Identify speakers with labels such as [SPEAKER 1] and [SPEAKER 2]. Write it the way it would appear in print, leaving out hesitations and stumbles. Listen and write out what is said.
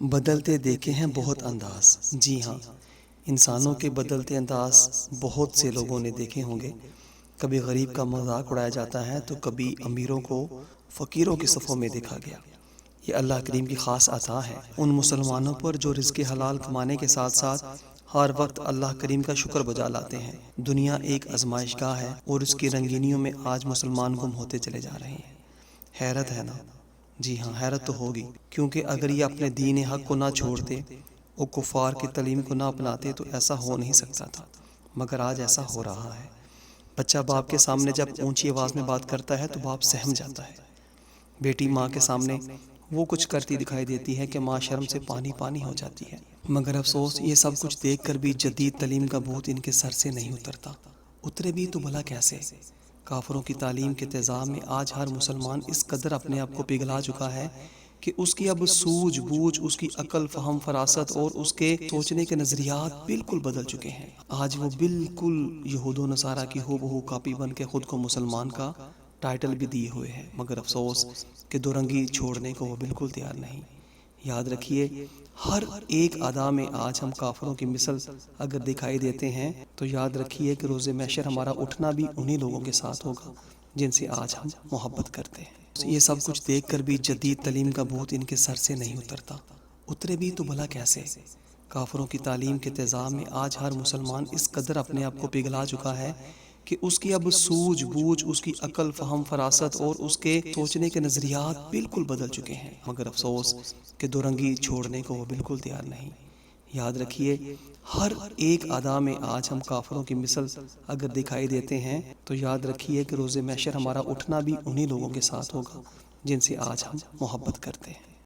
[SPEAKER 1] بدلتے دیکھے ہیں بہت انداز، جی ہاں، انسانوں کے بدلتے انداز بہت سے لوگوں نے دیکھے ہوں گے۔ کبھی غریب کا مذاق اڑایا جاتا ہے تو کبھی امیروں کو فقیروں کے صفوں میں دیکھا گیا۔ یہ اللہ کریم کی خاص عطا ہے ان مسلمانوں پر جو رزق حلال کمانے کے ساتھ ساتھ ہر وقت اللہ کریم کا شکر بجا لاتے ہیں۔ دنیا ایک آزمائش گاہ ہے اور اس کی رنگینیوں میں آج مسلمان گم ہوتے چلے جا رہے ہیں۔ حیرت ہے نا؟ جی ہاں، حیرت تو ہوگی، کیونکہ اگر یہ اپنے دین حق کو نہ چھوڑتے اور کفار کی تعلیم کو نہ اپناتے تو ایسا ہو نہیں سکتا تھا، مگر آج ایسا ہو رہا ہے۔ بچہ باپ کے سامنے جب اونچی آواز میں بات کرتا ہے تو باپ سہم جاتا ہے۔ بیٹی ماں کے سامنے وہ کچھ کرتی دکھائی دیتی ہے کہ ماں شرم سے پانی پانی ہو جاتی ہے۔ مگر افسوس، یہ سب کچھ دیکھ کر بھی جدید تعلیم کا بھوت ان کے سر سے نہیں اترتا۔ اترے بھی تو بھلا کیسے؟ کافروں کی تعلیم کے تیزاب میں آج ہر مسلمان اس قدر اپنے آپ کو پگھلا چکا ہے کہ اس کی اب سوجھ بوجھ، اس کی عقل، فہم، فراست اور اس کے سوچنے کے نظریات بالکل بدل چکے ہیں۔ آج وہ بالکل یہود و نصارہ کی ہو بہو کاپی بن کے خود کو مسلمان کا ٹائٹل بھی دیے ہوئے ہے، مگر افسوس کہ دو رنگی چھوڑنے کو وہ بالکل تیار نہیں۔ یاد رکھیے، ہر ایک ادا میں آج ہم کافروں کی مثل اگر دکھائی دیتے ہیں تو یاد رکھیے کہ روز محشر ہمارا اٹھنا بھی انہی لوگوں کے ساتھ ہوگا جن سے آج ہم محبت کرتے ہیں۔ یہ سب کچھ دیکھ کر بھی جدید تعلیم کا بھوت ان کے سر سے نہیں اترتا۔ اترے بھی تو بھلا کیسے؟ کافروں کی تعلیم کے تیزاب میں آج ہر مسلمان اس قدر اپنے آپ کو پگھلا چکا ہے کہ اس کی اب سوجھ بوجھ، اس کی عقل، فہم، فراست اور اس کے سوچنے کے نظریات بالکل بدل چکے ہیں، مگر افسوس کہ دو رنگی چھوڑنے کو وہ بالکل تیار نہیں۔ یاد رکھیے، ہر ایک ادا میں آج ہم کافروں کی مثل اگر دکھائی دیتے ہیں تو یاد رکھیے کہ روز محشر ہمارا اٹھنا بھی انہی لوگوں کے ساتھ ہوگا جن سے آج ہم محبت کرتے ہیں۔